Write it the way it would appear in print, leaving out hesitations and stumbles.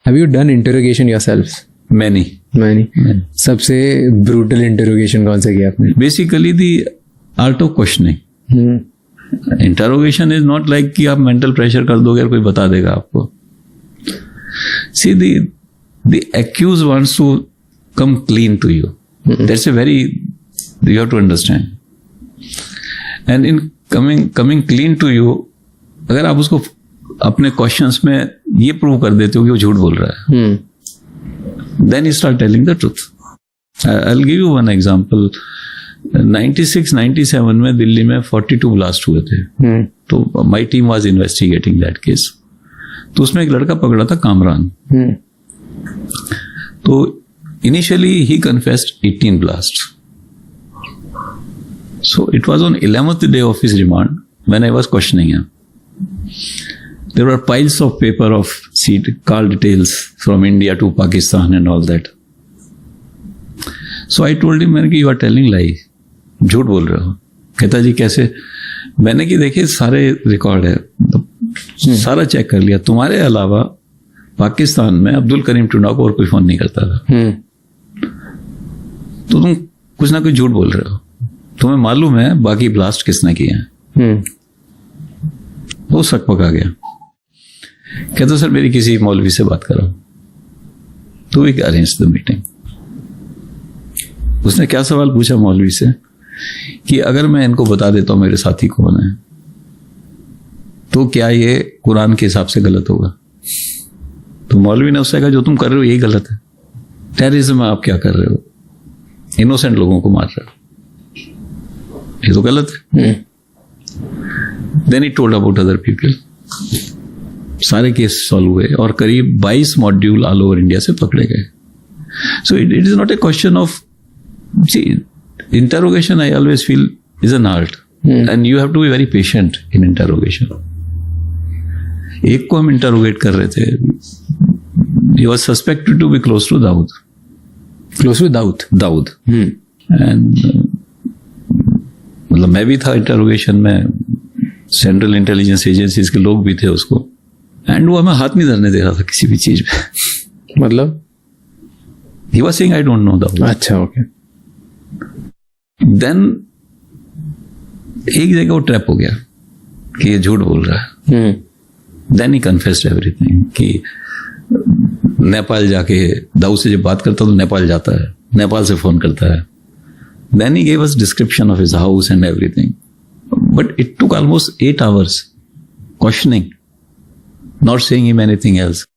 Have you done interrogation yourself? Many. सबसे brutal interrogation कौन सा किया आपने? Basically the art of questioning. Interrogation is not like कि आप mental pressure कर दोगे और कोई बता देगा आपको. See, the accused wants to come clean to you. That's you have to understand. And in coming clean to you, अगर आप उसको अपने क्वेश्चंस में ये प्रूव कर देते हो कि वो झूठ बोल रहा है, then you start telling the truth. I'll give you one example. 96-97 में दिल्ली में 42 ब्लास्ट हुए थे. तो my team was investigating that case. तो उसमें एक लड़का पकड़ा था कामरान. तो initially he confessed 18 blasts. So it was on 11th day of his remand when I was questioning him. There were piles of paper of call details from India to Pakistan and all that. So I told him, मैंने कि you are telling lie, झूठ बोल रहे हो. कहता जी कैसे? मैंने कि देखिए सारे रिकॉर्ड है, सारा चेक कर लिया, तुम्हारे अलावा पाकिस्तान में अब्दुल करीम टुंडा को और कोई फोन नहीं करता था. तो तुम कुछ ना कुछ झूठ बोल रहे हो. तुम्हें मालूम है बाकी ब्लास्ट किसने किए हैं? वो शक पका गया. कहता सर मेरी किसी मौलवी से बात करो. तो वी अरेंज द मीटिंग. उसने क्या सवाल पूछा मौलवी से कि अगर मैं इनको बता देता हूं मेरे साथी कौन है तो क्या ये कुरान के हिसाब से गलत होगा? तो मौलवी ने उससे कहा जो तुम कर रहे हो यही गलत है. टेररिज्म आप क्या कर रहे हो? इनोसेंट लोगों को मार रहे हो, ये तो गलत है. Then he told about other people. सारे केस सॉल्व हुए और करीब 22 मॉड्यूल ऑल ओवर इंडिया से पकड़े गए. So it is not a question of interrogation. I always feel is an art and you have to be very patient in interrogation. एक को हम इंटरोगेट कर रहे थे, he was suspected to be close to Dawood. And मतलब मैं भी था इंटरोगेशन में, सेंट्रल इंटेलिजेंस एजेंसीज के लोग भी थे उसको, एंड वो हमें हाथ नहीं धरने दे रहा था किसी भी चीज में. मतलब he was saying I don't know Dawood. अच्छा, ओके. देन एक जगह वो ट्रैप हो गया कि ये झूठ बोल रहा है. देन ही कन्फेस्ड एवरीथिंग कि नेपाल जाके दाऊद से जब बात करता तो नेपाल जाता है, नेपाल से फोन करता है. Then he gave us description of his house and everything. But it took almost 8 hours questioning, not saying him anything else.